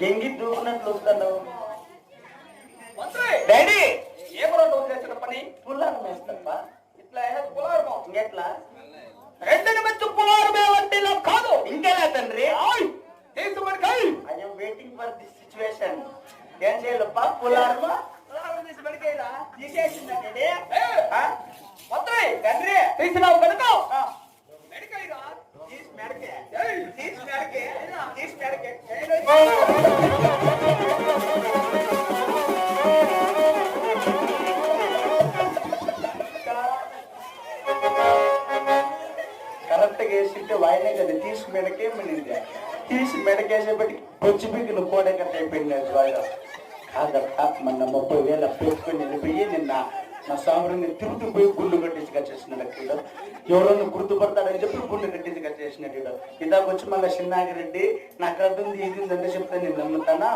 కెంగి దూకున్నట్లు వస్తాను డాడీ ఏమో చేసిన పని పుల్లారం వేస్తప్ప ఇట్లా పులారం ఇంకెట్లా రెండని మంచి పులారమే వంటి కాదు ఇంకెలా తండ్రి I'm waiting for this situation ఏం చేయాలప్ప పులారమా తీసి పడికేరా తీసేసిందండి తండ్రి తీసినావు కనుక కరెక్ట్గా వేసింటే వాయినే కదా తీసి మెడకే మినింది తీసి మెడకేసేపటికి పొచ్చి పీకిన కోడే కట్ట అయిపోయింది వాయిదా కాదక్క మొన్న 30,000 పెట్టుకొని వెళ్ళిపోయి నిన్న నా సామరాన్ని తిరుగుతూ పోయి గుళ్ళు కట్టించి కట్టేసినాడు అక్కడ ఎవరన్నా గుర్తుపడతాడని చెప్పి గుళ్ళు కట్టించి కట్టేసినాడు ఇదాకొచ్చి మళ్ళీ చిన్నాగిరెడ్డి నాకు అర్థం ఇది అంటే చెప్తే నేను నమ్ముతానా